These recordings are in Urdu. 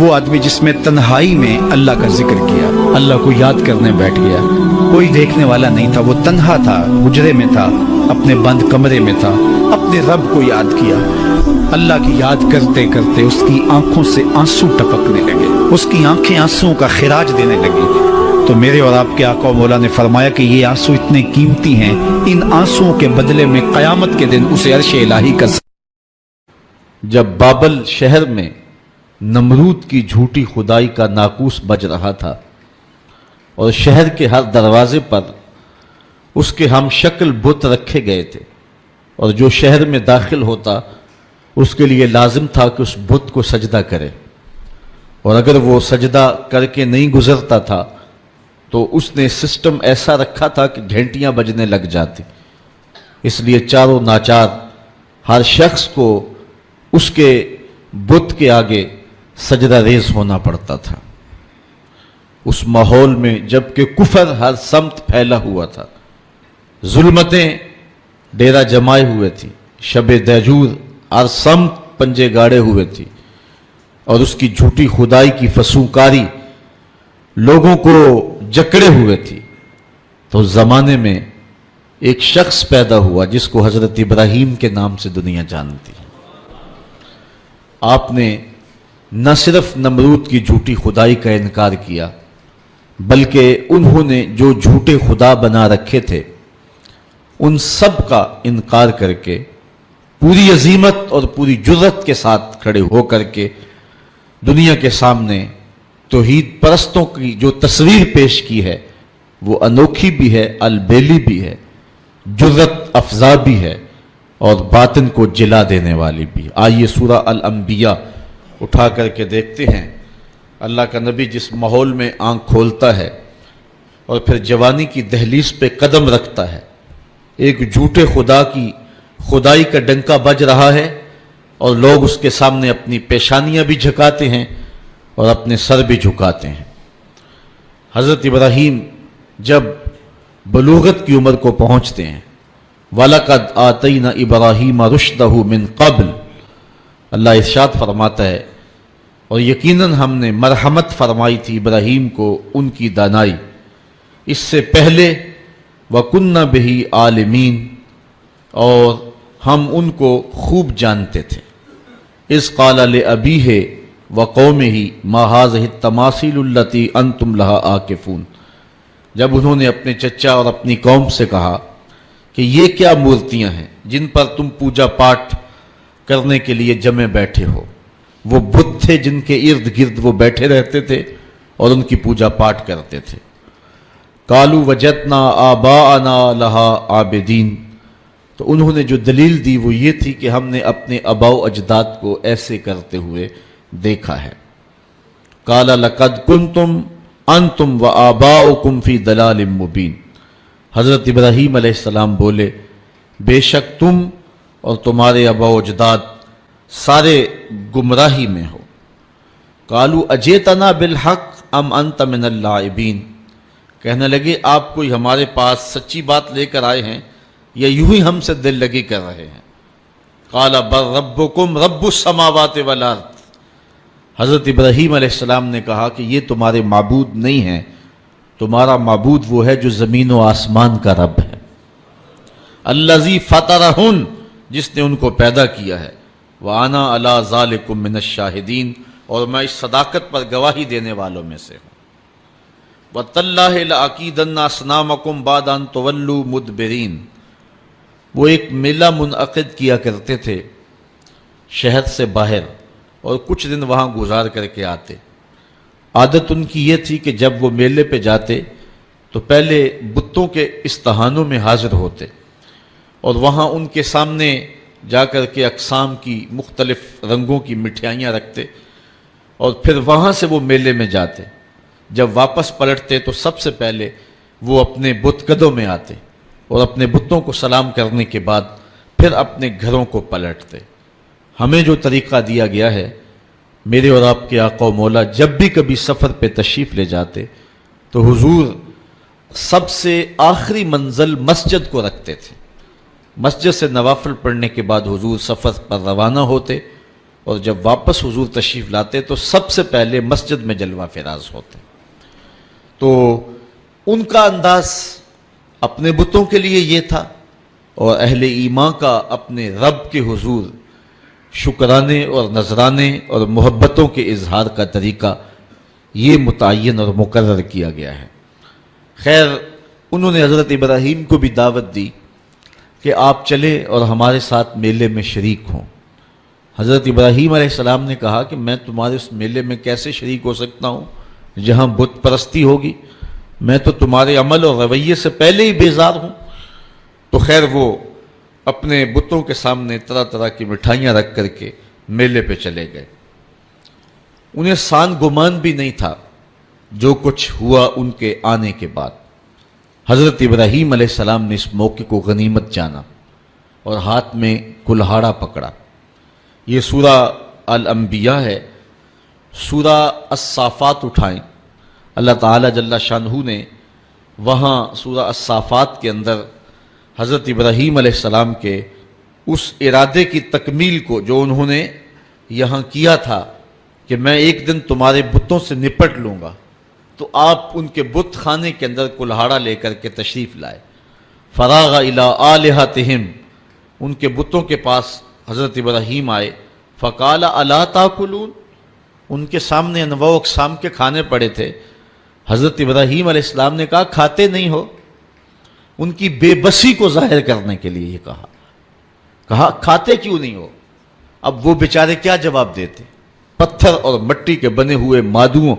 وہ آدمی جس میں تنہائی میں اللہ کا ذکر کیا، اللہ کو یاد کرنے بیٹھ گیا، کوئی دیکھنے والا نہیں تھا، وہ تنہا تھا، حجرے میں تھا، اپنے بند کمرے میں تھا، اپنے رب کو یاد کیا۔ اللہ کی یاد کرتے کرتے اس کی آنکھوں سے آنسو ٹپکنے لگے، اس کی آنکھیں آنسوؤں کا خراج دینے لگی۔ تو میرے اور آپ کے آقا و مولا نے فرمایا کہ یہ آنسو اتنے قیمتی ہیں، ان آنسوؤں کے بدلے میں قیامت کے دن اسے عرش الہی کا۔ جب بابل شہر میں نمرود کی جھوٹی خدائی کا ناقوس بج رہا تھا اور شہر کے ہر دروازے پر اس کے ہم شکل بت رکھے گئے تھے، اور جو شہر میں داخل ہوتا اس کے لیے لازم تھا کہ اس بت کو سجدہ کرے، اور اگر وہ سجدہ کر کے نہیں گزرتا تھا تو اس نے سسٹم ایسا رکھا تھا کہ گھنٹیاں بجنے لگ جاتی، اس لیے چاروں ناچار ہر شخص کو اس کے بت کے آگے سجدہ ریز ہونا پڑتا تھا۔ اس ماحول میں جبکہ کفر ہر سمت پھیلا ہوا تھا، ظلمتیں ڈیرا جمائے ہوئے تھی، شب دہجور ہر سمت پنجے گاڑے ہوئے تھی، اور اس کی جھوٹی خدائی کی فسونکاری لوگوں کو جکڑے ہوئے تھی، تو اس زمانے میں ایک شخص پیدا ہوا جس کو حضرت ابراہیم کے نام سے دنیا جانتی۔ آپ نے نہ صرف نمرود کی جھوٹی خدائی کا انکار کیا، بلکہ انہوں نے جو جھوٹے خدا بنا رکھے تھے ان سب کا انکار کر کے پوری عظیمت اور پوری جرت کے ساتھ کھڑے ہو کر کے دنیا کے سامنے توحید پرستوں کی جو تصویر پیش کی ہے وہ انوکھی بھی ہے، البیلی بھی ہے، جرت افزا بھی ہے، اور باطن کو جلا دینے والی بھی۔ آئیے سورہ الانبیاء اٹھا کر کے دیکھتے ہیں۔ اللہ کا نبی جس ماحول میں آنکھ کھولتا ہے اور پھر جوانی کی دہلیز پہ قدم رکھتا ہے، ایک جھوٹے خدا کی خدائی کا ڈنکا بج رہا ہے، اور لوگ اس کے سامنے اپنی پیشانیاں بھی جھکاتے ہیں اور اپنے سر بھی جھکاتے ہیں۔ حضرت ابراہیم جب بلوغت کی عمر کو پہنچتے ہیں، وَلَقَدْ آتَيْنَا إِبْرَاهِيمَ رُشْدَهُ مِنْ قَبْلِ، اللہ ارشاد فرماتا ہے، اور یقیناً ہم نے مرحمت فرمائی تھی ابراہیم کو ان کی دانائی، اس سے پہلے وَكُنَّا بِهِ عَالِمِينَ، اور ہم ان کو خوب جانتے تھے۔ اِذْ قَالَ لِأَبِيهِ وَقَوْمِهِ مَا هَٰذِهِ التَّمَاثِيلُ الَّتِي أَنْتُمْ لَهَا عَاكِفُونَ، جب انہوں نے اپنے چچا اور اپنی قوم سے کہا کہ یہ کیا مورتیاں ہیں جن پر تم پوجا پاٹ کرنے کے لیے جمے بیٹھے ہو۔ وہ بت تھے جن کے ارد گرد وہ بیٹھے رہتے تھے اور ان کی پوجا پاٹ کرتے تھے۔ قالوا وجدنا آباءنا لها عابدین، تو انہوں نے جو دلیل دی وہ یہ تھی کہ ہم نے اپنے آباء و اجداد کو ایسے کرتے ہوئے دیکھا ہے۔ قال لقد کنتم انتم وآباؤکم فی ضلال مبین، حضرت ابراہیم علیہ السلام بولے بے شک تم اور تمہارے آباء و اجداد سارے گمراہی میں ہو۔ قالوا اجئتنا بالحق ام انت من اللاعبین، کہنے لگے آپ کوئی ہمارے پاس سچی بات لے کر آئے ہیں یا یوں ہی ہم سے دل لگی کر رہے ہیں۔ قال بل ربکم رب السماوات والارض، حضرت ابراہیم علیہ السلام نے کہا کہ یہ تمہارے معبود نہیں ہیں، تمہارا معبود وہ ہے جو زمین و آسمان کا رب ہے، الذی فطرہن، جس نے ان کو پیدا کیا ہے، وَأَنَا عَلَىٰ ذَلِكُم مِّنَ الشَّاهِدِينَ، اور میں اس صداقت پر گواہی دینے والوں میں سے ہوں۔ وَتَاللَّهِ لَأَكِيدَنَّ أَصْنَامَكُمْ بَعْدَ أَن تُوَلُّوا مُدْبِرِينَ، وہ ایک میلہ منعقد کیا کرتے تھے شہر سے باہر اور کچھ دن وہاں گزار کر کے آتے۔ عادت ان کی یہ تھی کہ جب وہ میلے پہ جاتے تو پہلے بتوں کے استہانوں میں حاضر ہوتے اور وہاں ان کے سامنے جا کر کے اقسام کی مختلف رنگوں کی مٹھائیاں رکھتے، اور پھر وہاں سے وہ میلے میں جاتے۔ جب واپس پلٹتے تو سب سے پہلے وہ اپنے بت قدوں میں آتے اور اپنے بتوں کو سلام کرنے کے بعد پھر اپنے گھروں کو پلٹتے۔ ہمیں جو طریقہ دیا گیا ہے، میرے اور آپ کے آقا و مولا جب بھی کبھی سفر پہ تشریف لے جاتے تو حضور سب سے آخری منزل مسجد کو رکھتے تھے۔ مسجد سے نوافل پڑھنے کے بعد حضور سفر پر روانہ ہوتے اور جب واپس حضور تشریف لاتے تو سب سے پہلے مسجد میں جلوہ فراز ہوتے. تو ان کا انداز اپنے بتوں کے لیے یہ تھا، اور اہل ایمان کا اپنے رب کے حضور شکرانے اور نذرانے اور محبتوں کے اظہار کا طریقہ یہ متعین اور مقرر کیا گیا ہے. خیر، انہوں نے حضرت ابراہیم کو بھی دعوت دی کہ آپ چلیں اور ہمارے ساتھ میلے میں شریک ہوں. حضرت ابراہیم علیہ السلام نے کہا کہ میں تمہارے اس میلے میں کیسے شریک ہو سکتا ہوں جہاں بت پرستی ہوگی، میں تو تمہارے عمل اور رویے سے پہلے ہی بیزار ہوں. تو خیر وہ اپنے بتوں کے سامنے طرح طرح کی مٹھائیاں رکھ کر کے میلے پہ چلے گئے. انہیں سان گمان بھی نہیں تھا جو کچھ ہوا ان کے آنے کے بعد. حضرت ابراہیم علیہ السلام نے اس موقع کو غنیمت جانا اور ہاتھ میں کلہاڑا پکڑا. یہ سورہ الانبیاء ہے. سورہ الصافات اٹھائیں، اللہ تعالیٰ جل شانہ نے وہاں سورہ الصافات کے اندر حضرت ابراہیم علیہ السلام کے اس ارادے کی تکمیل کو جو انہوں نے یہاں کیا تھا کہ میں ایک دن تمہارے بتوں سے نپٹ لوں گا، تو آپ ان کے بت خانے کے اندر کلہاڑا لے کر کے تشریف لائے. فراغ الی آلہتہم، ان کے بتوں کے پاس حضرت ابراہیم آئے. فقال الا تاکلون، ان کے سامنے انواع و اقسام کے کھانے پڑے تھے. حضرت ابراہیم علیہ السلام نے کہا کھاتے نہیں ہو؟ ان کی بے بسی کو ظاہر کرنے کے لیے یہ کہا کھاتے کیوں نہیں ہو؟ اب وہ بیچارے کیا جواب دیتے؟ پتھر اور مٹی کے بنے ہوئے مادوؤں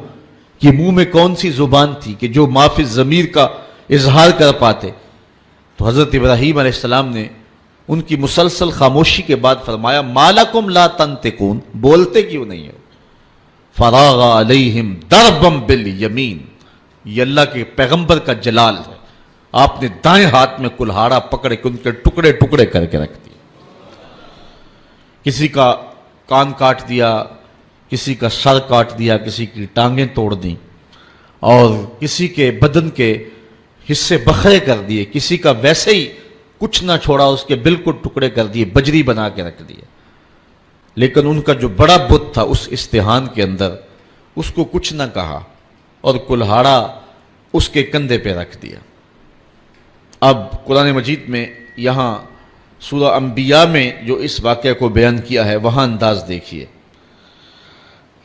کی منہ میں کون سی زبان تھی کہ جو ما فی الضمیر کا اظہار کر پاتے؟ تو حضرت ابراہیم علیہ السلام نے ان کی مسلسل خاموشی کے بعد فرمایا ما لکم لا تنطقون، بولتے کیوں نہیں ہو؟ فراغ علیہم ضربا بالیمین، یہ اللہ کے پیغمبر کا جلال ہے. آپ نے دائیں ہاتھ میں کلہاڑا پکڑ کے ان کے ٹکڑے ٹکڑے کر کے رکھ دیے. کسی کا کان کاٹ دیا، کسی کا سر کاٹ دیا، کسی کی ٹانگیں توڑ دیں، اور کسی کے بدن کے حصے بکھرے کر دیے، کسی کا ویسے ہی کچھ نہ چھوڑا، اس کے بالکل ٹکڑے کر دیے، بجری بنا کے رکھ دیا. لیکن ان کا جو بڑا بت تھا اس استحان کے اندر، اس کو کچھ نہ کہا اور کلہاڑا اس کے کندھے پہ رکھ دیا. اب قرآن مجید میں یہاں سورہ انبیاء میں جو اس واقعہ کو بیان کیا ہے وہاں انداز دیکھیے.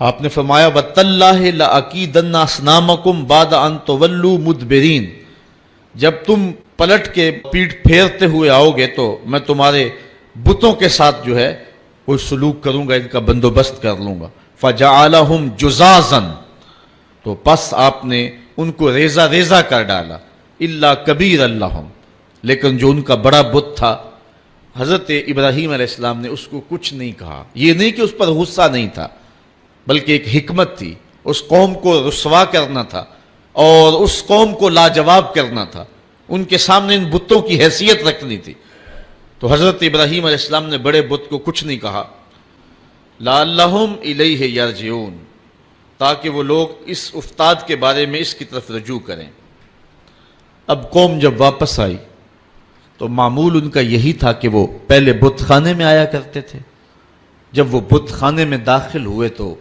آپ نے فرمایا وَتَاللَّهِ لَأَكِيدَنَّ أَصْنَامَكُمْ بَعْدَ أَن تُوَلُّوا مُدْبِرِينَ، جب تم پلٹ کے پیٹھ پھیرتے ہوئے آؤ گے تو میں تمہارے بتوں کے ساتھ جو ہے کوئی سلوک کروں گا، ان کا بندوبست کر لوں گا. فَجَعَلَهُمْ جُزَازًا، تو پس آپ نے ان کو ریزہ ریزہ کر ڈالا. الا کبیر اللہم، لیکن جو ان کا بڑا بت تھا حضرت ابراہیم علیہ السلام نے اس کو کچھ نہیں کہا. یہ نہیں کہ اس پر غصہ نہیں تھا، بلکہ ایک حکمت تھی. اس قوم کو رسوا کرنا تھا اور اس قوم کو لاجواب کرنا تھا، ان کے سامنے ان بتوں کی حیثیت رکھنی تھی. تو حضرت ابراہیم علیہ السلام نے بڑے بت کو کچھ نہیں کہا. لعلہم الیہ یرجعون، تاکہ وہ لوگ اس افتاد کے بارے میں اس کی طرف رجوع کریں. اب قوم جب واپس آئی تو معمول ان کا یہی تھا کہ وہ پہلے بت خانے میں آیا کرتے تھے. جب وہ بت خانے میں داخل ہوئے تو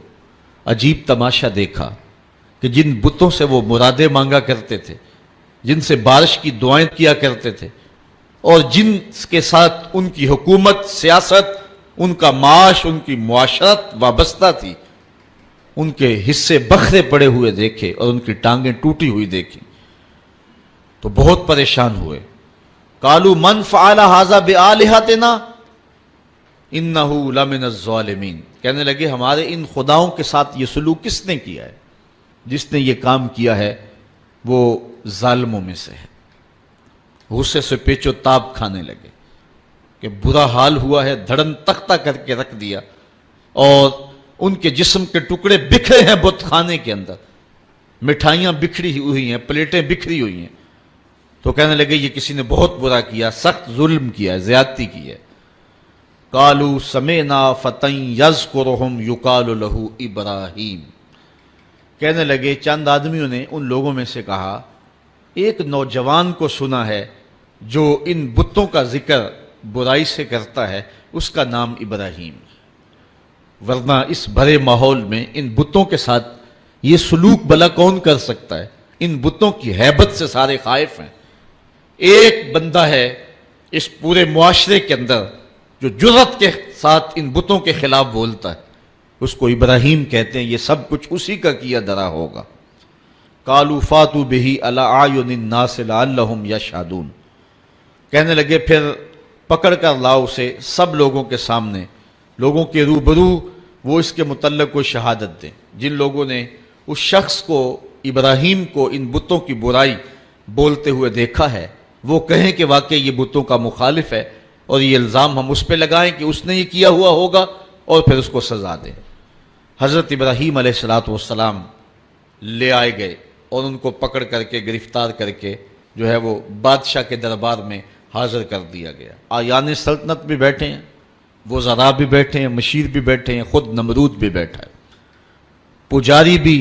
عجیب تماشا دیکھا کہ جن بتوں سے وہ مرادیں مانگا کرتے تھے، جن سے بارش کی دعائیں کیا کرتے تھے، اور جن کے ساتھ ان کی حکومت، سیاست، ان کا معاش، ان کی معاشرت وابستہ تھی، ان کے حصے بکھرے پڑے ہوئے دیکھے اور ان کی ٹانگیں ٹوٹی ہوئی دیکھی تو بہت پریشان ہوئے. قالوا من فعل هذا بآلهتنا انه لمن الظالمین، کہنے لگے ہمارے ان خداؤں کے ساتھ یہ سلوک کس نے کیا ہے؟ جس نے یہ کام کیا ہے وہ ظالموں میں سے ہے. غصے سے پیچو تاب کھانے لگے کہ برا حال ہوا ہے، دھڑن تختہ کر کے رکھ دیا اور ان کے جسم کے ٹکڑے بکھرے ہیں بت خانے کے اندر، مٹھائیاں بکھری ہوئی ہیں، پلیٹیں بکھری ہوئی ہیں. تو کہنے لگے یہ کسی نے بہت برا کیا، سخت ظلم کیا، زیادتی کی ہے. قالوا سمعنا فتى يذكرهم يقال له ابراہیم، کہنے لگے چند آدمیوں نے ان لوگوں میں سے کہا ایک نوجوان کو سنا ہے جو ان بتوں کا ذکر برائی سے کرتا ہے، اس کا نام ابراہیم. ورنہ اس بھرے ماحول میں ان بتوں کے ساتھ یہ سلوک بھلا کون کر سکتا ہے؟ ان بتوں کی ہیبت سے سارے خائف ہیں۔ ایک بندہ ہے اس پورے معاشرے کے اندر جو جرأت کے ساتھ ان بتوں کے خلاف بولتا ہے، اس کو ابراہیم کہتے ہیں۔ یہ سب کچھ اسی کا کیا دھرا ہوگا۔ قالوا فاتوا به علی اعین الناس لعلهم یشهدون، کہنے لگے پھر پکڑ کر لاؤ اسے سب لوگوں کے سامنے، لوگوں کے روبرو وہ اس کے متعلق کوئی شہادت دیں۔ جن لوگوں نے اس شخص کو، ابراہیم کو، ان بتوں کی برائی بولتے ہوئے دیکھا ہے، وہ کہیں کہ واقعی یہ بتوں کا مخالف ہے، اور یہ الزام ہم اس پہ لگائیں کہ اس نے یہ کیا ہوا ہوگا، اور پھر اس کو سزا دیں۔ حضرت ابراہیم علیہ السلام لے آئے گئے اور ان کو پکڑ کر کے، گرفتار کر کے جو ہے وہ بادشاہ کے دربار میں حاضر کر دیا گیا۔ آیان سلطنت بھی بیٹھے ہیں، وزراء بھی بیٹھے ہیں، مشیر بھی بیٹھے ہیں، خود نمرود بھی بیٹھا ہے، پجاری بھی،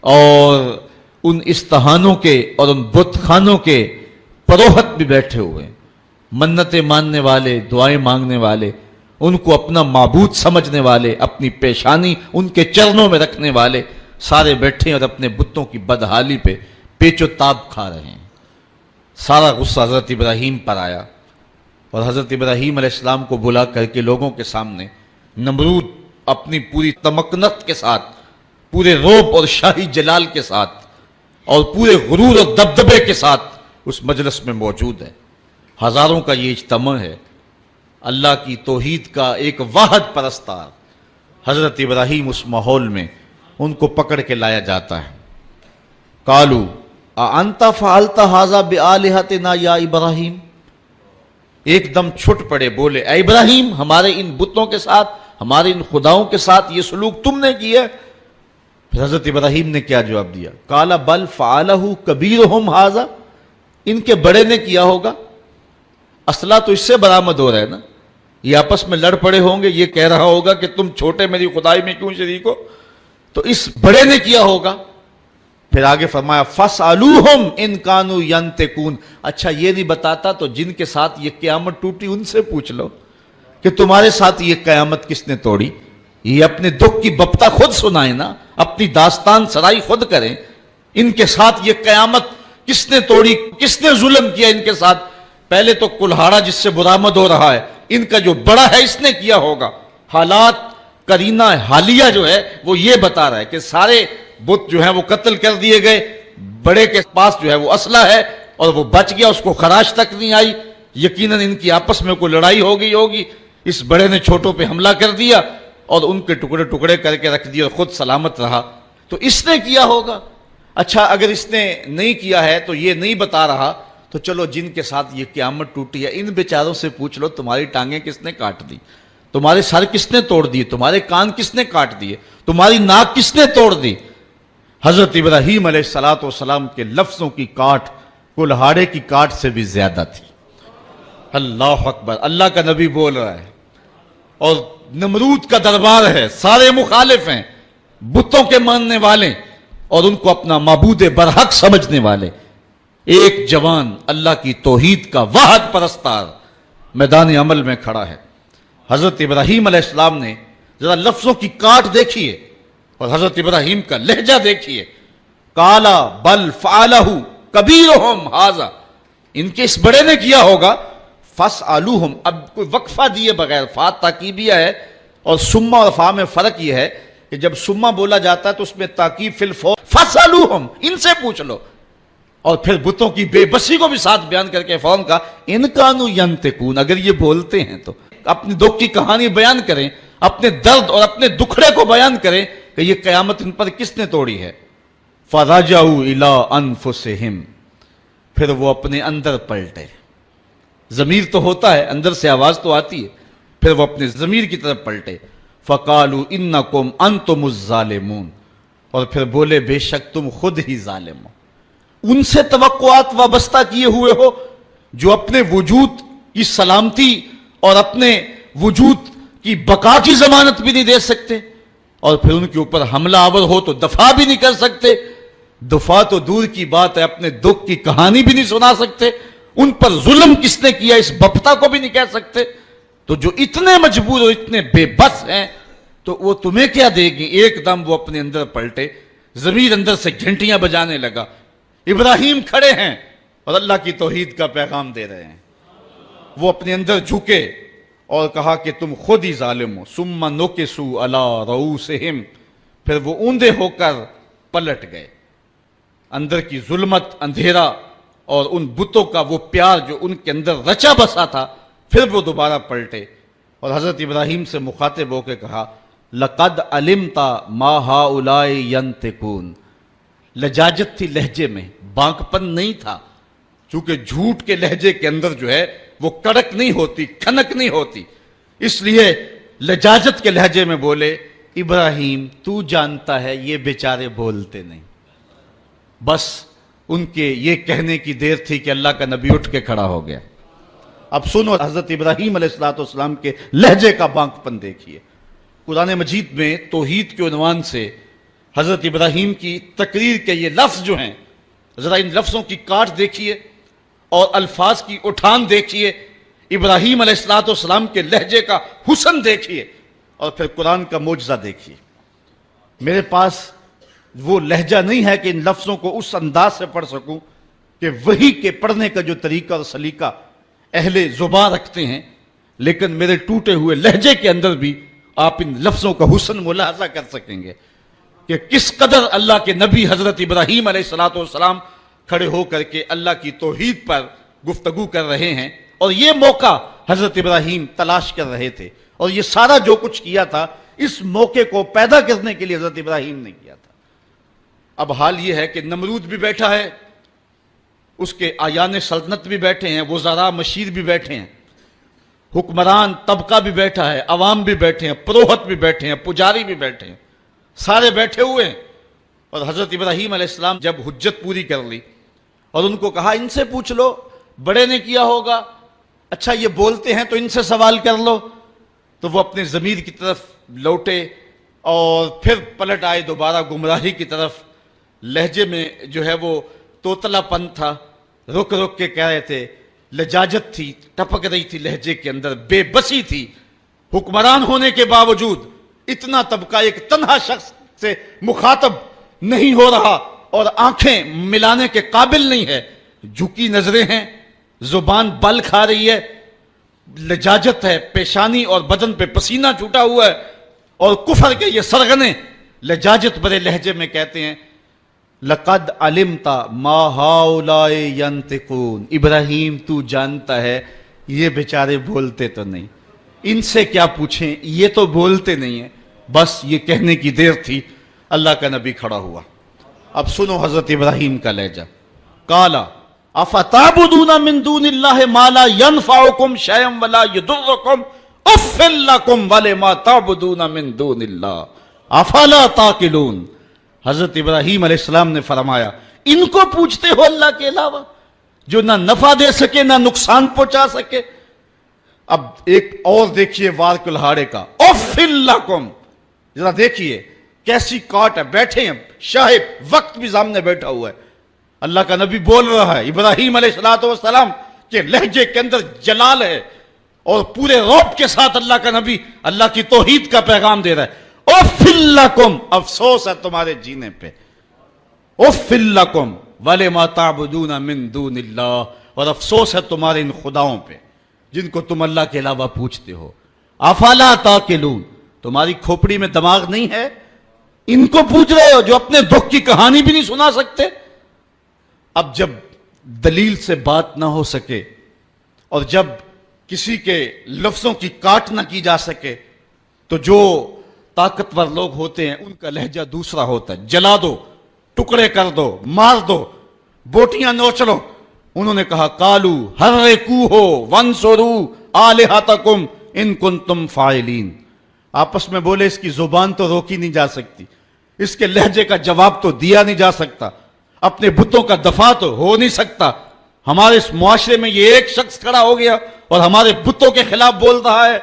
اور ان استہانوں کے اور ان بت خانوں کے پروہت بھی بیٹھے ہوئے ہیں، منتیں ماننے والے، دعائیں مانگنے والے، ان کو اپنا معبود سمجھنے والے، اپنی پیشانی ان کے چرنوں میں رکھنے والے سارے بیٹھے ہیں اور اپنے بتوں کی بدحالی پہ پیچ و تاب کھا رہے ہیں۔ سارا غصہ حضرت ابراہیم پر آیا، اور حضرت ابراہیم علیہ السلام کو بلا کر کے لوگوں کے سامنے نمرود اپنی پوری تمکنت کے ساتھ، پورے روب اور شاہی جلال کے ساتھ، اور پورے غرور اور دبدبے کے ساتھ اس مجلس میں موجود ہے۔ ہزاروں کا یہ اجتماع ہے، اللہ کی توحید کا ایک واحد پرستار حضرت ابراہیم اس ماحول میں ان کو پکڑ کے لایا جاتا ہے۔ قالوا اانت فعلت ھذا بآلہتنا یا ابراہیم، ایک دم چھٹ پڑے، بولے اے ابراہیم، ہمارے ان بتوں کے ساتھ، ہمارے ان خداؤں کے ساتھ یہ سلوک تم نے کیا؟ پھر حضرت ابراہیم نے کیا جواب دیا؟ قال بل فعلہ کبیرہم ھذا، ان کے بڑے نے کیا ہوگا۔ اسلحہ تو اس سے برآمد ہو رہا ہے نا، یہ آپس میں لڑ پڑے ہوں گے، یہ کہہ رہا ہوگا کہ تم چھوٹے میری خدائی میں کیوں شریک ہو، تو اس بڑے نے کیا ہوگا۔ پھر آگے فرمایا فَاسْأَلُوهُمْ إِنْ كَانُوا يَنْتِقُونَ، اچھا یہ نہیں بتاتا تو جن کے ساتھ یہ قیامت ٹوٹی ان سے پوچھ لو کہ تمہارے ساتھ یہ قیامت کس نے توڑی۔ یہ اپنے دکھ کی بپتا خود سنائیں نا، اپنی داستان سرائی خود کریں، ان کے ساتھ یہ قیامت کس نے توڑی، کس نے ظلم کیا ان کے ساتھ۔ پہلے تو کلہاڑا جس سے برآمد ہو رہا ہے، ان کا جو بڑا ہے اس نے کیا ہوگا۔ حالات قرینہ حالیہ جو ہے وہ یہ بتا رہا ہے کہ سارے بت جو ہیں وہ قتل کر دیے گئے، بڑے کے پاس جو ہے وہ اسلحہ ہے اور وہ بچ گیا، اس کو خراش تک نہیں آئی، یقیناً ان کی آپس میں کوئی لڑائی ہو گئی ہوگی، اس بڑے نے چھوٹوں پہ حملہ کر دیا اور ان کے ٹکڑے ٹکڑے کر کے رکھ دیے اور خود سلامت رہا، تو اس نے کیا ہوگا۔ اچھا اگر اس نے نہیں کیا ہے تو یہ نہیں بتا رہا، تو چلو جن کے ساتھ یہ قیامت ٹوٹی ہے ان بیچاروں سے پوچھ لو تمہاری ٹانگیں کس نے کاٹ دی، تمہارے سر کس نے توڑ دیے، تمہارے کان کس نے کاٹ دیے، تمہاری ناک کس نے توڑ دی۔ حضرت ابراہیم علیہ السلام کے لفظوں کی کاٹ کلہاڑے کی کاٹ سے بھی زیادہ تھی۔ اللہ اکبر، اللہ کا نبی بول رہا ہے اور نمرود کا دربار ہے، سارے مخالف ہیں، بتوں کے ماننے والے اور ان کو اپنا معبود برحق سمجھنے والے۔ ایک جوان اللہ کی توحید کا واحد پرستار میدان عمل میں کھڑا ہے۔ حضرت ابراہیم علیہ السلام نے ذرا لفظوں کی کاٹ دیکھیے اور حضرت ابراہیم کا لہجہ دیکھیے۔ کالا بل فعلہ کبیرہم ھذا، ان کے اس بڑے نے کیا ہوگا۔ فاسألوہم، اب کوئی وقفہ دیے بغیر، فا تاکیبیہ ہے اور سما اور فا میں فرق یہ ہے کہ جب سما بولا جاتا ہے تو اس میں تاکیب فی الفور، فاسألوہم، ان سے پوچھ لو، اور پھر بتوں کی بے بسی کو بھی ساتھ بیان کر کے فوراً کہا ان کانوا ینطقون، اگر یہ بولتے ہیں تو اپنی دکھ کی کہانی بیان کریں، اپنے درد اور اپنے دکھڑے کو بیان کریں کہ یہ قیامت ان پر کس نے توڑی ہے۔ فَرَجَعُوا إِلَىٰ أَنفُسِهِمْ، پھر وہ اپنے اندر پلٹے، ضمیر تو ہوتا ہے، اندر سے آواز تو آتی ہے، پھر وہ اپنے ضمیر کی طرف پلٹے۔ فَقَالُوا إِنَّكُمْ أَنْتُمُ الظَّالِمُونَ، اور پھر بولے بے شک تم خود ہی ظالم ہو، ان سے توقعات وابستہ کیے ہوئے ہو جو اپنے وجود کی سلامتی اور اپنے وجود کی بقا کی ضمانت بھی نہیں دے سکتے، اور پھر ان کے اوپر حملہ آور ہو تو دفاع بھی نہیں کر سکتے، دفاع تو دور کی بات ہے، اپنے دکھ کی کہانی بھی نہیں سنا سکتے، ان پر ظلم کس نے کیا اس بپتا کو بھی نہیں کہہ سکتے۔ تو جو اتنے مجبور اور اتنے بے بس ہیں تو تو وہ تمہیں کیا دے گی؟ ایک دم وہ اپنے اندر پلٹے، ضمیر اندر سے گھنٹیاں بجانے لگا۔ ابراہیم کھڑے ہیں اور اللہ کی توحید کا پیغام دے رہے ہیں۔ وہ اپنے اندر جھکے اور کہا کہ تم خود ہی ظالم ہو۔ ثم نکسوا علی رؤوسہم، پھر وہ اوندے ہو کر پلٹ گئے۔ اندر کی ظلمت، اندھیرا اور ان بتوں کا وہ پیار جو ان کے اندر رچا بسا تھا، پھر وہ دوبارہ پلٹے اور حضرت ابراہیم سے مخاطب ہو کے کہا لَقَدْ عَلِمْتَ مَا هَؤُلَاءِ يَنْطِقُونَ۔ لجاجت تھی لہجے میں، بانکپن نہیں تھا، چونکہ جھوٹ کے لہجے کے اندر جو ہے وہ کڑک نہیں ہوتی، کھنک نہیں ہوتی، اس لیے لجاجت کے لہجے میں بولے ابراہیم تو جانتا ہے یہ بیچارے بولتے نہیں۔ بس ان کے یہ کہنے کی دیر تھی کہ اللہ کا نبی اٹھ کے کھڑا ہو گیا۔ اب سنو حضرت ابراہیم علیہ السلام کے لہجے کا بانکپن دیکھیے۔ قرآن مجید میں توحید کے عنوان سے حضرت ابراہیم کی تقریر کے یہ لفظ جو ہیں، ذرا ان لفظوں کی کاٹ دیکھیے اور الفاظ کی اٹھان دیکھیے، ابراہیم علیہ السلام کے لہجے کا حسن دیکھیے اور پھر قرآن کا معجزہ دیکھیے۔ میرے پاس وہ لہجہ نہیں ہے کہ ان لفظوں کو اس انداز سے پڑھ سکوں کہ وہی کے پڑھنے کا جو طریقہ اور سلیقہ اہل زبان رکھتے ہیں، لیکن میرے ٹوٹے ہوئے لہجے کے اندر بھی آپ ان لفظوں کا حسن ملاحظہ کر سکیں گے کہ کس قدر اللہ کے نبی حضرت ابراہیم علیہ السلام کھڑے ہو کر کے اللہ کی توحید پر گفتگو کر رہے ہیں، اور یہ موقع حضرت ابراہیم تلاش کر رہے تھے، اور یہ سارا جو کچھ کیا تھا اس موقع کو پیدا کرنے کے لیے حضرت ابراہیم نے کیا تھا۔ اب حال یہ ہے کہ نمرود بھی بیٹھا ہے، اس کے آیان سلطنت بھی بیٹھے ہیں، وزراء مشیر بھی بیٹھے ہیں، حکمران طبقہ بھی بیٹھا ہے، عوام بھی بیٹھے ہیں، پروہت بھی بیٹھے ہیں، پجاری بھی بیٹھے ہیں، سارے بیٹھے ہوئے ہیں۔ اور حضرت ابراہیم علیہ السلام جب حجت پوری کر لی اور ان کو کہا ان سے پوچھ لو، بڑے نے کیا ہوگا، اچھا یہ بولتے ہیں تو ان سے سوال کر لو، تو وہ اپنے ضمیر کی طرف لوٹے اور پھر پلٹ آئے دوبارہ گمراہی کی طرف۔ لہجے میں جو ہے وہ توتلا پن تھا، رک رک کے کہہ رہے تھے، لجاجت تھی، ٹپک رہی تھی لہجے کے اندر، بے بسی تھی۔ حکمران ہونے کے باوجود اتنا طبقہ ایک تنہا شخص سے مخاطب نہیں ہو رہا اور آنکھیں ملانے کے قابل نہیں ہے، جھکی نظریں ہیں، زبان بل کھا رہی ہے، لجاجت ہے، پیشانی اور بدن پہ پسینہ چھوٹا ہوا ہے، اور کفر کے یہ سرغنے لجاجت برے لہجے میں کہتے ہیں لَقَدْ عَلِمْتَ مَا هَؤُلَاءِ يَنْطِقُونَ۔ ابراہیم تو جانتا ہے یہ بیچارے بولتے تو نہیں، ان سے کیا پوچھیں، یہ تو بولتے نہیں ہیں۔ بس یہ کہنے کی دیر تھی، اللہ کا نبی کھڑا ہوا۔ اب سنو حضرت ابراہیم کا لہجہ۔ قَالَ أَفَتَعْبُدُونَ مِن دُونِ اللَّهِ مَا لَا يَنْفَعُكُمْ شَيْئًا وَلَا يَضُرُّكُمْ أُفٍّ لَكُمْ وَلِمَا تَعْبُدُونَ مِن دُونِ اللَّهِ أَفَلَا تَعْقِلُونَ۔ حضرت ابراہیم علیہ السلام نے فرمایا ان کو پوچھتے ہو اللہ کے علاوہ جو نہ نفع دے سکے نہ نقصان پہنچا سکے۔ اب ایک اور دیکھیے وار کلہاڑے کا، اُفٍّ لَكُمْ، ذرا دیکھیے کیسی کاٹ ہے، بیٹھے ہیں شاہب، وقت بھی سامنے بیٹھا ہوا ہے، اللہ کا نبی بول رہا ہے، ابراہیم علیہ السلام کے لہجے کے اندر جلال ہے، اور پورے رعب کے ساتھ اللہ کا نبی اللہ کی توحید کا پیغام دے رہا ہے۔ اُفٍّ لَكُمْ، افسوس ہے تمہارے جینے پہ، اُفٍّ لَكُمْ وَلِمَا تَعْبُدُونَ مِن دُونِ اللَّهِ، اور افسوس ہے تمہارے ان خداؤں پہ جن کو تم اللہ کے علاوہ پوچھتے ہو۔ افلا تاقلون، تمہاری کھوپڑی میں دماغ نہیں ہے، ان کو پوچھ رہے ہو جو اپنے دکھ کی کہانی بھی نہیں سنا سکتے۔ اب جب دلیل سے بات نہ ہو سکے اور جب کسی کے لفظوں کی کاٹ نہ کی جا سکے تو جو طاقتور لوگ ہوتے ہیں ان کا لہجہ دوسرا ہوتا ہے، جلا دو، ٹکڑے کر دو، مار دو، بوٹیاں نوچ لو۔ انہوں نے کہا قالو حرقوہ وانصروا آلہتکم ان کنتم فاعلین، آپس میں بولے اس کی زبان تو روکی نہیں جا سکتی، اس کے لہجے کا جواب تو دیا نہیں جا سکتا، اپنے بتوں کا دفاع تو ہو نہیں سکتا، ہمارے اس معاشرے میں یہ ایک شخص کھڑا ہو گیا اور ہمارے بتوں کے خلاف بول رہا ہے،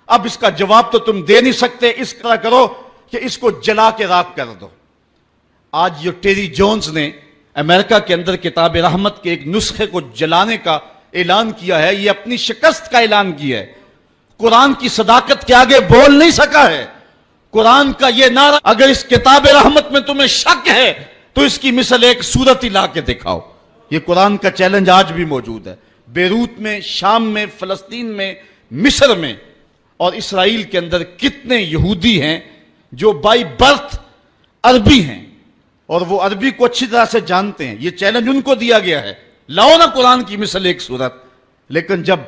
اب اس کا جواب تو تم دے نہیں سکتے، اس طرح کرو کہ اس کو جلا کے راکھ کر دو۔ آج جو ٹیری جونز نے امریکہ کے اندر کتاب رحمت کے ایک نسخے کو جلانے کا اعلان کیا ہے، یہ اپنی شکست کا اعلان کیا ہے، قرآن کی صداقت کے آگے بول نہیں سکا ہے، قرآن کا یہ نعرہ، اگر اس کتاب رحمت میں تمہیں شک ہے تو اس کی مثل ایک سورت ہی لا کے دکھاؤ۔ یہ قرآن کا چیلنج آج بھی موجود ہے، بیروت میں، شام میں، فلسطین میں، مصر میں اور اسرائیل کے اندر کتنے یہودی ہیں جو بائی برتھ عربی ہیں اور وہ عربی کو اچھی طرح سے جانتے ہیں۔ یہ چیلنج ان کو دیا گیا ہے، لاؤ نا قرآن کی مثل ایک سورت۔ لیکن جب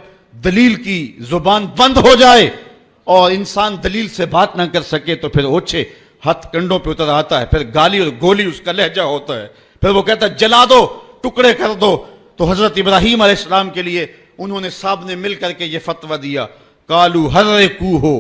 دلیل کی زبان بند ہو جائے اور انسان دلیل سے بات نہ کر سکے تو پھر اوچھے ہاتھ کنڈوں پہ اتر آتا ہے، پھر گالی اور گولی اس کا لہجہ ہوتا ہے، پھر وہ کہتا ہے جلا دو، ٹکڑے کر دو۔ تو حضرت ابراہیم علیہ السلام کے لیے انہوں نے سب نے مل کر کے یہ فتویٰ دیا، قالوا حرقوہ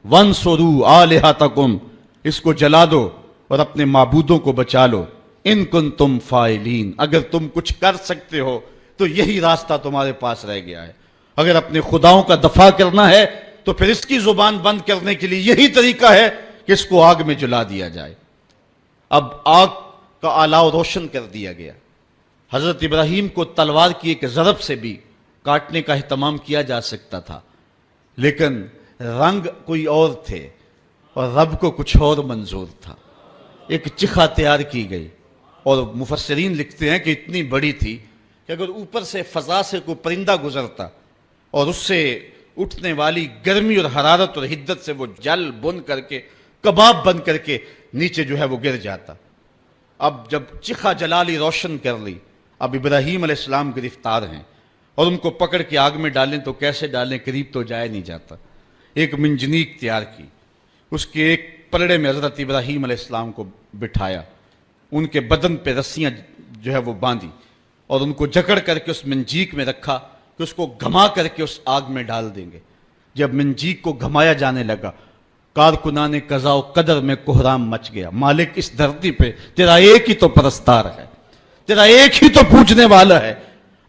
وانصروا آلہتکم، اس کو جلا دو اور اپنے معبودوں کو بچا لو، ان کنتم فاعلین، اگر تم کچھ کر سکتے ہو تو یہی راستہ تمہارے پاس رہ گیا ہے۔ اگر اپنے خداؤں کا دفاع کرنا ہے تو پھر اس کی زبان بند کرنے کے لیے یہی طریقہ ہے کہ اس کو آگ میں جلا دیا جائے۔ اب آگ کا آلاؤ روشن کر دیا گیا۔ حضرت ابراہیم کو تلوار کی ایک ضرب سے بھی کاٹنے کا اہتمام کیا جا سکتا تھا، لیکن رنگ کوئی اور تھے اور رب کو کچھ اور منظور تھا۔ ایک چخا تیار کی گئی اور مفسرین لکھتے ہیں کہ اتنی بڑی تھی کہ اگر اوپر سے فضا سے کوئی پرندہ گزرتا اور اس سے اٹھنے والی گرمی اور حرارت اور حدت سے وہ جل بن کر کے کباب بن کر کے نیچے جو ہے وہ گر جاتا۔ اب جب چخا جلالی روشن کر لی، اب ابراہیم علیہ السلام گرفتار ہیں اور ان کو پکڑ کے آگ میں ڈالیں تو کیسے ڈالیں، قریب تو جایا نہیں جاتا۔ ایک منجنیق تیار کی، اس کے ایک پلڑے میں حضرت ابراہیم علیہ السلام کو بٹھایا، ان کے بدن پہ رسیاں جو ہے وہ باندھی اور ان کو جکڑ کر کے اس منجیق میں رکھا کہ اس کو گھما کر کے اس آگ میں ڈال دیں گے۔ جب منجیق کو گھمایا جانے لگا، کارکنان قضاء و قدر میں کوہرام مچ گیا۔ مالک اس دھرتی پہ تیرا ایک ہی تو پرستار ہے، تیرا ایک ہی تو پوجنے والا ہے،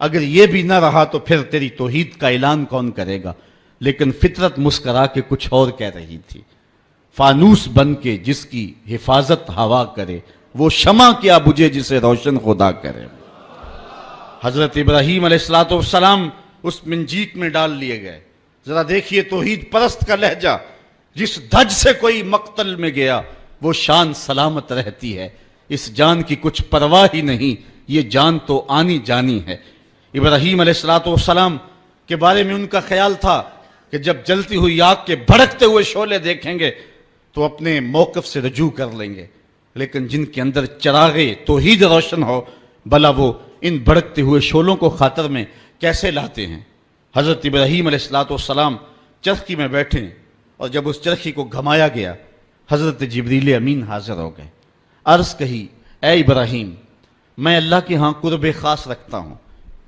اگر یہ بھی نہ رہا تو پھر تیری توحید کا اعلان کون کرے گا؟ لیکن فطرت مسکرا کے کچھ اور کہہ رہی تھی، فانوس بن کے جس کی حفاظت ہوا کرے، وہ شمع کیا بجھے جسے روشن خدا کرے۔ حضرت ابراہیم علیہ السلام اس منجیق میں ڈال لیے گئے۔ ذرا دیکھیے توحید پرست کا لہجہ، جس دھج سے کوئی مقتل میں گیا وہ شان سلامت رہتی ہے، اس جان کی کچھ پرواہ ہی نہیں، یہ جان تو آنی جانی ہے۔ ابراہیم علیہ السلام کے بارے میں ان کا خیال تھا کہ جب جلتی ہوئی آگ کے بھڑکتے ہوئے شعلے دیکھیں گے تو اپنے موقف سے رجوع کر لیں گے، لیکن جن کے اندر چراغ توحید روشن ہو، بھلا وہ ان بھڑکتے ہوئے شعلوں کو خاطر میں کیسے لاتے ہیں؟ حضرت ابراہیم علیہ السلام چرخی میں بیٹھے اور جب اس چرخی کو گھمایا گیا، حضرت جبریل امین حاضر ہو گئے۔ عرض کہی، اے ابراہیم، میں اللہ کے ہاں قرب خاص رکھتا ہوں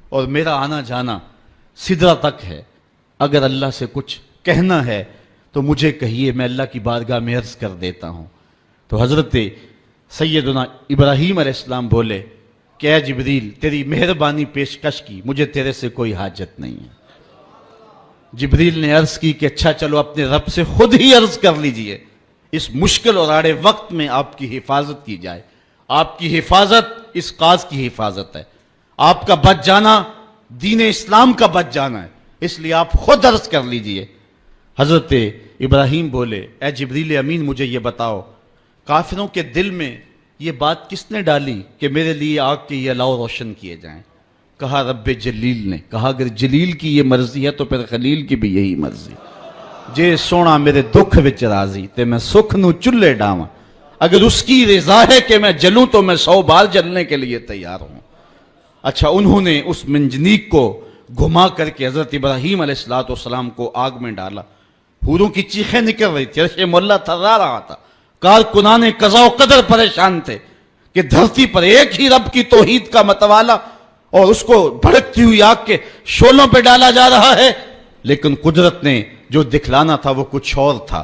اور میرا آنا جانا سدرہ تک ہے، اگر اللہ سے کچھ کہنا ہے تو مجھے کہیے، میں اللہ کی بارگاہ میں عرض کر دیتا ہوں۔ تو حضرت سیدنا ابراہیم علیہ السلام بولے کہ اے جبریل، تیری مہربانی پیشکش کی، مجھے تیرے سے کوئی حاجت نہیں ہے۔ جبریل نے عرض کی کہ اچھا چلو اپنے رب سے خود ہی عرض کر لیجئے، اس مشکل اور آڑے وقت میں آپ کی حفاظت کی جائے۔ آپ کی حفاظت اس قاض کی حفاظت ہے، آپ کا بچ جانا دین اسلام کا بچ جانا ہے، اس لیے آپ خود عرض کر لیجئے۔ حضرت ابراہیم بولے، اے جبریل امین، مجھے یہ بتاؤ، کافروں کے دل میں یہ بات کس نے ڈالی کہ میرے لیے آگ کے یہ الاؤ روشن کیے جائیں؟ کہا رب جلیل نے۔ کہا اگر جلیل کی یہ مرضی ہے تو پھر خلیل کی بھی یہی مرضی، جے سونا میرے دکھ وچ راضی تے میں سکھ نو چلے ڈاواں، اگر اس کی رضا ہے کہ میں جلوں تو میں 100 بار جلنے کے لیے تیار ہوں۔ اچھا، انہوں نے اس منجنیق کو گھما کر کے حضرت ابراہیم علیہ السلام کو آگ میں ڈالا۔ حوروں کی چیخیں نکل رہی تھی، عرش مولا تھرا رہا تھا، کارکنان قضاء و قدر پریشان تھے کہ دھرتی پر ایک ہی رب کی توحید کا متوالا اور اس کو بھڑکتی ہوئی آگ کے شعلوں پہ ڈالا جا رہا ہے، لیکن قدرت نے جو دکھلانا تھا وہ کچھ اور تھا۔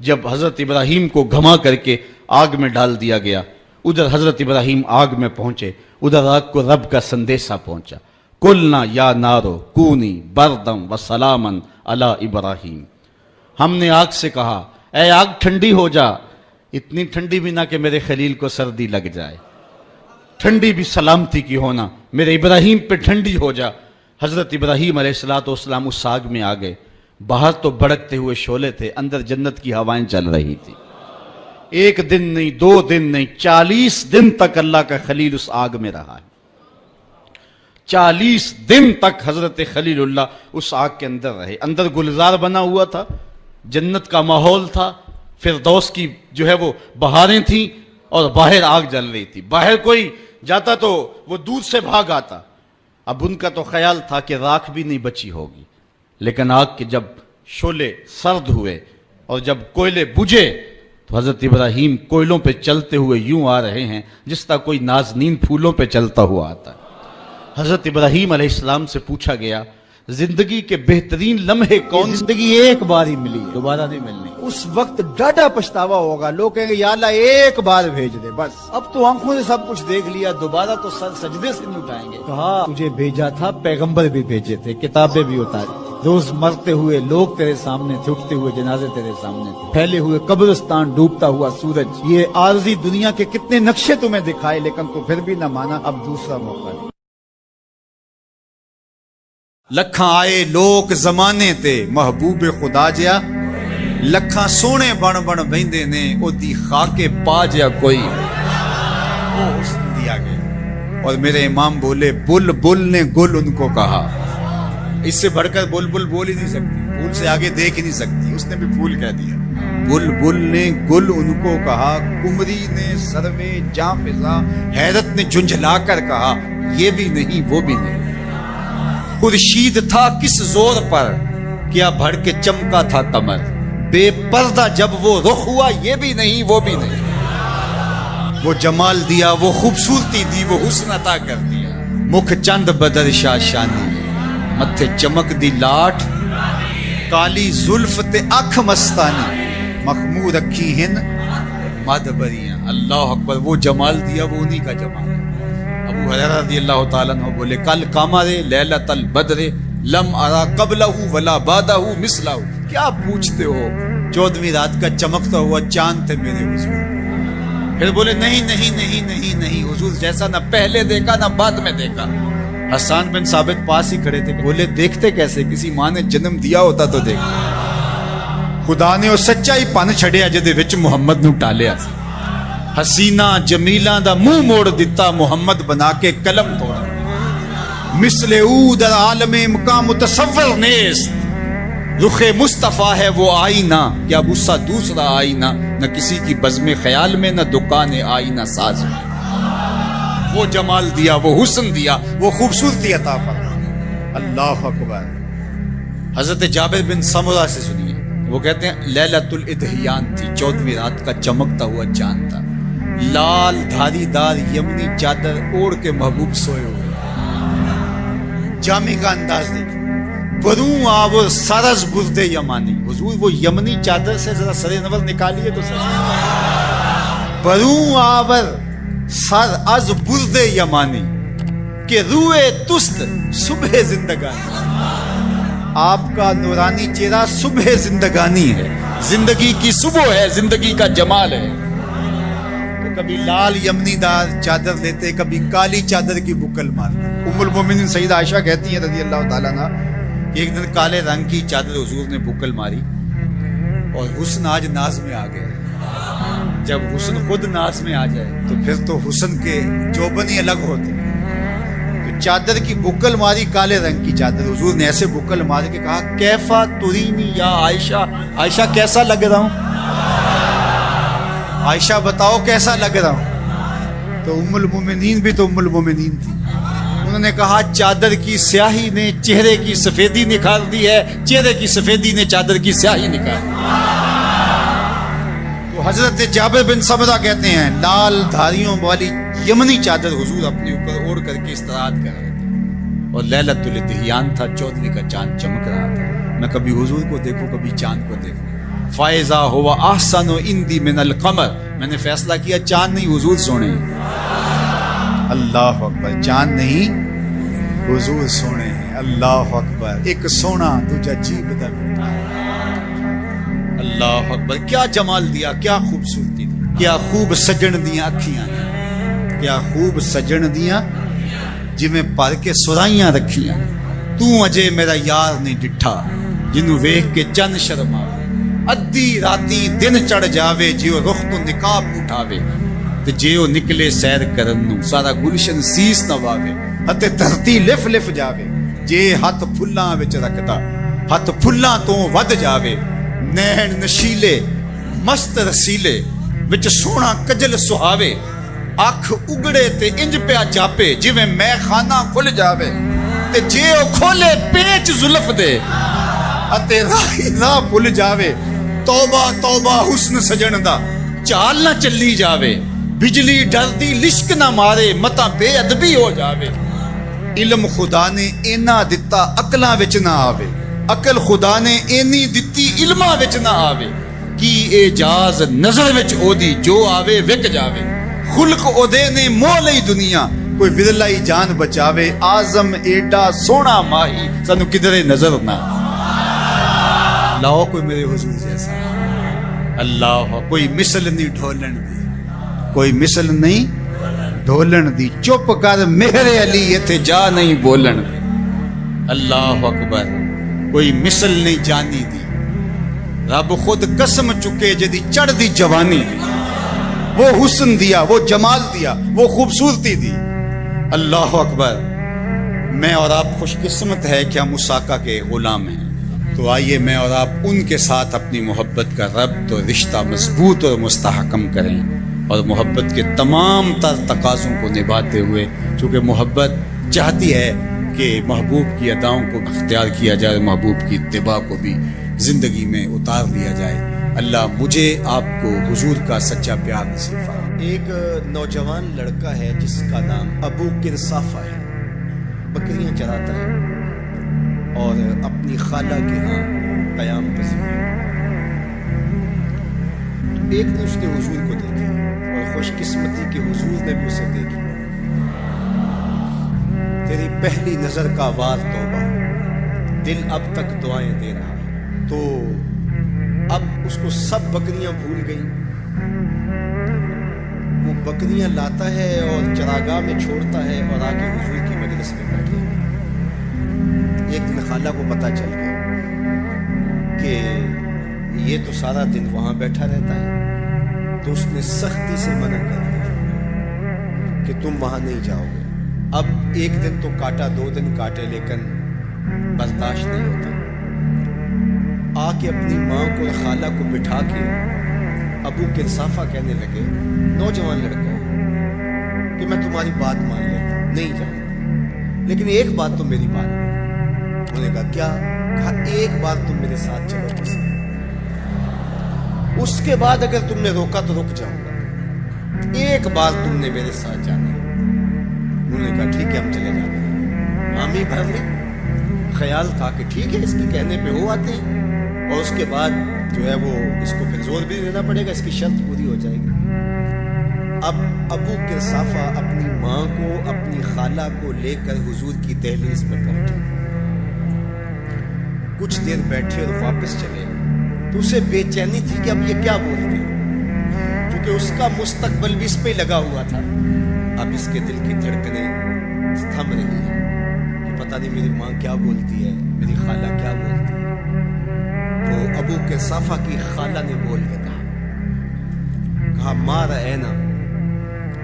جب حضرت ابراہیم کو گھما کر کے آگ میں ڈال دیا گیا، ادھر حضرت ابراہیم آگ میں پہنچے، ادھر آگ کو رب کا سندیسہ پہنچا، قلنا یا نارو کونی بردم و سلامن علی ابراہیم۔ ہم نے آگ سے کہا، اے آگ ٹھنڈی ہو جا، اتنی ٹھنڈی بھی نہ کہ میرے خلیل کو سردی لگ جائے، ٹھنڈی بھی سلامتی کی ہونا، میرے ابراہیم پہ ٹھنڈی ہو جا۔ حضرت ابراہیم علیہ السلام اس آگ میں آ گئے، باہر تو بھڑکتے ہوئے شعلے تھے، اندر جنت کی ہوائیں چل رہی تھی۔ ایک دن نہیں، 2 دن نہیں، 40 دن تک اللہ کا خلیل اس آگ میں رہا ہے۔ 40 دن تک حضرت خلیل اللہ اس آگ کے اندر رہے۔ اندر گلزار بنا ہوا تھا، جنت کا ماحول تھا، فردوس کی جو ہے وہ بہاریں تھیں، اور باہر آگ جل رہی تھی۔ باہر کوئی جاتا تو وہ دور سے بھاگ آتا۔ اب ان کا تو خیال تھا کہ راکھ بھی نہیں بچی ہوگی، لیکن آگ کے جب شعلے سرد ہوئے اور جب کوئلے بجھے تو حضرت ابراہیم کوئلوں پہ چلتے ہوئے یوں آ رہے ہیں جس طرح کوئی نازنین پھولوں پہ چلتا ہوا آتا ہے۔ حضرت ابراہیم علیہ السلام سے پوچھا گیا زندگی کے بہترین لمحے کون؟ زندگی ایک بار ہی ملی، دوبارہ نہیں ملنی۔ اس وقت ڈاٹا پچھتاوا ہوگا، لوگ کہیں گے یا اللہ ایک بار بھیج دے بس، اب تو آنکھوں سے سب کچھ دیکھ لیا، دوبارہ تو سر سجدے سے نہیں اٹھائیں گے۔ کہا تجھے بھیجا تھا، پیغمبر بھی بھیجے تھے، کتابیں بھی اتاری، روز مرتے ہوئے لوگ تیرے سامنے تھے، اٹھتے ہوئے جنازے تیرے سامنے تھے، پھیلے ہوئے قبرستان، ڈوبتا ہوا سورج، یہ عارضی دنیا کے کتنے نقشے تمہیں دکھائے، لیکن تو پھر بھی نہ مانا۔ اب دوسرا موقع دے۔ لکھاں آئے لوک زمانے تے محبوب خدا جیا، لکھاں سونے بن بن بہندے نے او دی خاک پا جیا کوئی، وہ حسن دیا گیا۔ اور میرے امام بولے بل بل نے گل ان کو کہا، اس سے بڑھ کر بل بل بول ہی نہیں سکتی، پھول سے آگے دیکھ ہی نہیں سکتی، اس نے بھی پھول کہہ دیا۔ بل بل نے گل ان کو کہا، کمری نے سروے جاں فضا، حیرت نے جھنجھلا کر کہا یہ بھی نہیں وہ بھی نہیں۔ خورشید تھا کس زور پر، کیا بڑھ کے چمکا تھا قمر، بے پردہ جب وہ رخ ہوا یہ بھی نہیں وہ بھی نہیں۔ وہ جمال دیا، وہ خوبصورتی دی، وہ حسن عطا کر دیا۔ مکھ چند بدر شاشانی، متھے چمک دی لاٹ، کالی زلف تے اکھ مستانی، مخمور رکھی ہن مد بریاں۔ اللہ اکبر، وہ جمال دیا وہ انہی کا جمال ہے۔ ابو ہریرہ رضی اللہ تعالیٰ عنہ بولے کل قمر لیلۃ البدر لم ارا قبلہ ولا بعدہ مثلہ۔ کیا پوچھتے ہو، 14ویں رات کا چمکتا ہوا چاند تھے میرے حضور۔ پھر بولے نہیں نہیں نہیں نہیں نہیں، حضور جیسا نہ پہلے دیکھا نہ بعد میں دیکھا۔ حسان بن ثابت پاس ہی کھڑے تھے، بولے دیکھتے کیسے، کسی ماں نے جنم دیا ہوتا تو دیکھتے۔ خدا نے وہ سچائی پن چھڑیا جدے وچ محمد نو ٹالیا سی۔ حسینہ جمیلہ دا منہ موڑ دیتا، محمد بنا کے قلم توڑا۔ مثل او در عالم مقام متصور نیست، رخ مصطفیٰ ہے وہ آئینہ، کیا غصہ دوسرا آئینہ، نہ کسی کی بزم خیال میں نہ دکان آئینہ ساز میں۔ وہ جمال دیا، وہ حسن دیا، وہ خوبصورتی عطا فرمائی۔ اللہ اکبر۔ حضرت جابر بن سمرہ سے سنیے، وہ کہتے ہیں لیلۃ الادحیان تھی، 14ویں رات کا چمکتا ہوا چاند تھا، لال دھاری دار یمنی چادر اوڑھ کے محبوب سوئے ہوئے۔ جامع کا انداز دیکھیں، بروں آور سرز برد یمانی، حضور وہ یمنی چادر سے ذرا سر نور نکالیے تو سر، بروں آور سر از برد یمانی کہ روئے تست صبح زندگانی۔ آپ کا نورانی چہرہ صبح زندگانی ہے، زندگی کی صبح ہے، زندگی کا جمال ہے۔ تو کبھی لال یمنی دار چادر لیتے، کبھی کالی چادر کی بکل مارتے۔ ام المومنین سیدہ عائشہ کہتی ہیں رضی اللہ تعالیٰ عنہ کہ ایک دن کالے رنگ کی چادر حضور نے بکل ماری، اور حسن آج ناز میں آ گئے۔ جب حسن خود ناز میں آ جائے تو پھر تو حسن کے جوبن ہی الگ ہوتے ہیں۔ چادر کی بکل ماری، کالے رنگ کی چادر، حضور نے ایسے بکل مار کے کہا کیفا ترینی یا عائشہ، عائشہ کیسا لگ رہا ہوں، عائشہ بتاؤ کیسا لگ رہا ہوں۔ تو ام المومنین بھی تو ام المومنین تھی، انہوں نے کہا چادر کی سیاہی نے چہرے کی سفیدی نکھار دی ہے، چہرے کی سفیدی نے چادر کی سیاہی نکال دی۔ تو حضرت جابر بن سمرہ کہتے ہیں لال دھاریوں والی یمنی چادر حضور اپنے اوپر اوڑھ کر کے استراحت کر رہے تھے، اور لیلۃ الادحیان تھا، 14ویں کا چاند چمک رہا تھا۔ میں کبھی حضور کو دیکھوں کبھی چاند کو دیکھوں۔ فائزہ ہوا احسن عندی من القمر، میں نے فیصلہ کیا چاند نہیں حضور سونے ہیں۔ اللہ اکبر، چاند نہیں حضور سونے ہیں۔ اللہ اکبر، ایک سونا دوجا جی بدل۔ اللہ اکبر، کیا جمال دیا، کیا خوبصورتی دی، کیا خوب سجن دیاں اکھیاں، کیا خوب سجن دیاں جویں پر کے سرائیاں رکھیاں۔ تو اجے میرا یار نہیں ڈٹھا، جنوں ویکھ کے چند شرما، ادھی راتی دن چڑھ جاوے جیو رخ تو نقاب اٹھاوے تے جے او نکلے سیر کرن نو سارا گلشن سیس نواوے ہتے دھرتی لف لف جاوے جے ہاتھ پھلاں وچ رکھدا ہاتھ پھلاں تو ود جاوے نین نشیلے مست رسیلے وچ سونا کجل سہاوے اکھ اگڑے تے انج پیا جاپے جویں میں خانہ کھل جاوے تے جے او کھولے پیچ زلف دے اتے راہی راہ بھل جاوے توبہ توبہ حسن سجن دا چال نہ چلی جاوے بجلی ڈر دی لشک نہ مارے متا بے ادبی ہو جاوے علم خدا نے اینا دتا عقلاں وچ نہ آوے عقل خدا نے اینی دتی علماں وچ نہ آوے کی اعجاز نظر وچ او دی جو آوے وک جاوے خلق او دے نے مو لئی دنیا کوئی ودلائی جان بچاوے آزم ایڈا سونا ماہی سانو کدھرے نظر نہ لاؤ کوئی میرے حضور جیسا اللہ کوئی مثل نہیں ڈھولن دی کوئی مثل نہیں ڈھولن دی چپ کر میرے علی ایتھے جا نہیں بولن دی اللہ اکبر کوئی مثل نہیں جانی دی رب خود قسم چکے جدی چڑھ دی جوانی دی وہ حسن دیا وہ جمال دیا وہ خوبصورتی دی اللہ اکبر میں اور آپ خوش قسمت ہے کہ ہم اس آقا کے غلام ہیں تو آئیے میں اور آپ ان کے ساتھ اپنی محبت کا ربط اور رشتہ مضبوط اور مستحکم کریں اور محبت کے تمام تر تقاضوں کو نبھاتے ہوئے چونکہ محبت چاہتی ہے کہ محبوب کی اداؤں کو اختیار کیا جائے محبوب کی اتباع کو بھی زندگی میں اتار لیا جائے اللہ مجھے آپ کو حضور کا سچا پیار نصیب فرمائے ایک نوجوان لڑکا ہے جس کا نام ابو کرصافہ ہے بکریاں چراتا ہے اور اپنی خالہ کے ہاں قیام پذیر ہے ایک دن اس نے حضور کو دیکھی اور خوش قسمتی کہ حضور نے بھی اسے دیکھی تیری پہلی نظر کا وار توبہ دل اب تک دعائیں دے رہا ہے تو اب اس کو سب بکریاں بھول گئیں وہ بکریاں لاتا ہے اور چراگاہ میں چھوڑتا ہے اور آ کے حضور کی مجلس میں بیٹھے ایک دن خالہ کو پتہ چل گیا کہ یہ تو سارا دن وہاں بیٹھا رہتا ہے تو اس نے سختی سے منع کر دیا کہ تم وہاں نہیں جاؤ گے اب ایک دن تو کاٹا 2 دن کاٹے لیکن برداشت نہیں ہوتا آ کے اپنی ماں کو خالہ کو بٹھا کے ابو کرصافہ کہنے لگے نوجوان لڑکا ہے کہ میں تمہاری بات مان لیتا نہیں جاؤں لیکن ایک بات تو میری بات انہوں نے کہا کیا کہا ایک بار تم میرے ساتھ چلو بس اس کے بعد اگر تم نے روکا تو رک جاؤں گا ایک بار تم نے میرے ساتھ جانا ہے انہوں نے کہا ٹھیک ہے ہم چلے جاتے ہیں حامی بھر لے خیال تھا کہ ٹھیک ہے اس کے کہنے پہ ہو آتے ہیں اور اس کے بعد جو ہے وہ اس کو پھر زور بھی دینا پڑے گا اس کی شرط پوری ہو جائے گی اب ابو کرصافہ اپنی ماں کو اپنی خالہ کو لے کر حضور کی دہلیز میں پہنچے کچھ دیر بیٹھے اور واپس چلے تو اسے بے چینی تھی کہ اب یہ کیا بولتے ہیں کیونکہ اس کا مستقبل بھی اس پہ لگا ہوا تھا اب اس کے دل کی دھڑکنیں تھم رہی ہیں کہ پتہ نہیں میری ماں کیا بولتی ہے میری خالہ کیا بولتی ہے تو ابو کرصافہ کی خالہ نے بول کے کہا ما رأینا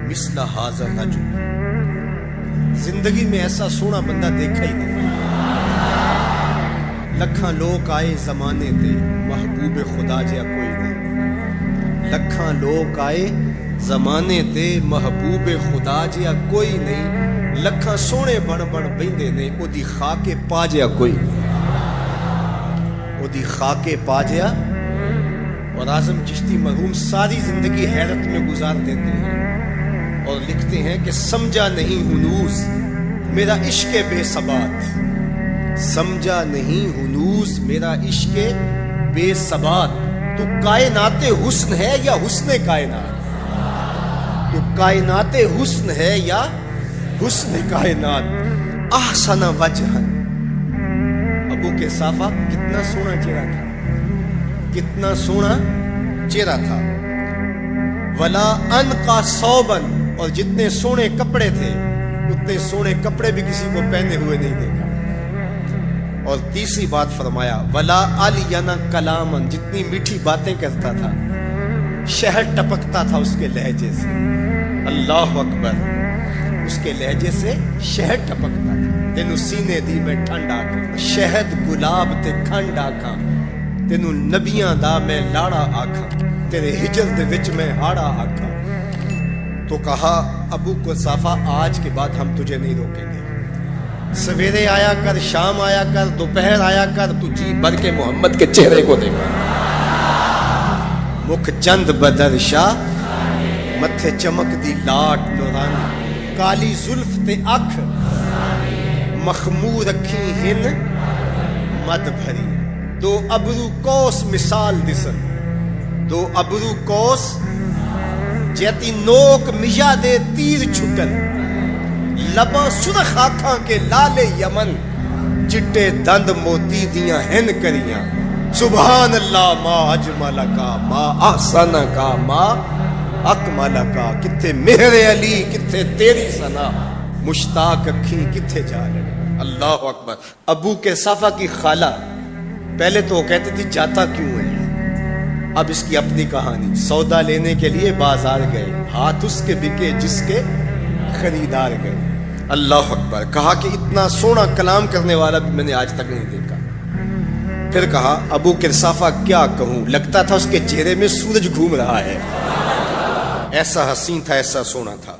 مثل ھذا الرجل زندگی میں ایسا سونا بندہ دیکھا ہی نہیں لکھاں لوگ آئے زمانے تے محبوب خدا جیا کوئی نہیں لکھاں لوگ آئے زمانے تے محبوب خدا جیا کوئی نہیں لکھاں سونے بن بن بیندے نے او دی خاکے پا جیا کوئی او دی خاکے پا جیا اور اعظم چشتی مرحوم ساری زندگی حیرت میں گزار دیتے ہیں اور لکھتے ہیں کہ سمجھا نہیں ہنوز میرا عشق بے ثبات سمجھا نہیں ہنوز میرا عشق بے ثبات تو کائنات حسن ہے یا حسن کائنات تو کائنات حسن ہے یا حسن کائنات احسن وجہن ابو کرصافہ کتنا سونا چہرہ تھا کتنا سونا چہرہ تھا ولا انقا ثوبن اور جتنے سونے کپڑے تھے اتنے سونے کپڑے بھی کسی کو پہنے ہوئے نہیں دیکھا اور تیسری بات فرمایا ولا الینا کلامن جتنی میٹھی باتیں کرتا تھا شہد ٹپکتا تھا اس کے لہجے سے، اللہ اکبر، اس کے لہجے سے شہد ٹپکتا تھا۔ تینو سینے دی میں ٹھنڈ آکھاں، شہد گلاب تے کھنڈ آکھاں، تینو نبیاں دا میں لاڑا آکھاں، تیرے ہجر دے وچ میں ہاڑا آکھاں۔ تو کہا ابو قحافہ آج کے بعد ہم تجھے نہیں روکیں گے، سویرے آیا کر، شام آیا کر، دوپہر آیا کر، تو جی بھر کے محمد کے چہرے کو دیکھا۔ مکھ چند بدر شاہ، متھے چمک دی لاٹ نورانی، کالی زلف تے اکھ، مخمور اکھی ہن مد بھری، دو ابرو کوس مثال دسن، دو ابرو کوس جیتی نوک مجا دے تیر چھٹن، لباں سرخ آنکھاں کے لالے یمن، چٹے دند موتی دیاں ہن کریاں، سبحان اللہ ما اجمل کا، ما احسن کا، ما اکمل کا، کتھے مہر علی، کتھے تیری ثنا، مشتاق اکھی کتھے جا لگے۔ اللہ اکبر۔ ابو قحافہ کی خالہ پہلے تو وہ کہتی تھی جاتا کیوں ہے، اب اس کی اپنی کہانی، سودا لینے کے لیے بازار گئے، ہاتھ اس کے بکے جس کے خریدار گئے۔ اللہ اکبر۔ کہا کہ اتنا سونا کلام کرنے والا بھی میں نے آج تک نہیں دیکھا۔ پھر کہا ابو قحافہ کیا کہوں، لگتا تھا اس کے چہرے میں سورج گھوم رہا ہے، ایسا حسین تھا، ایسا سونا تھا۔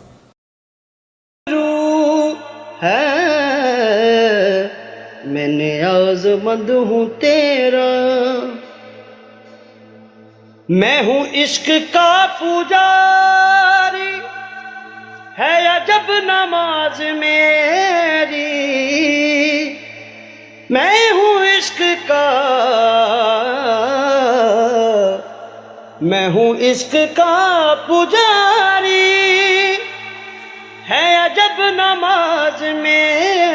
میں نیازمند ہوں تیرا، میں ہوں عشق کا پجاری، ہے عجب نماز میری، میں ہوں عشق کا، میں ہوں عشق کا پجاری، ہے عجب نماز میری،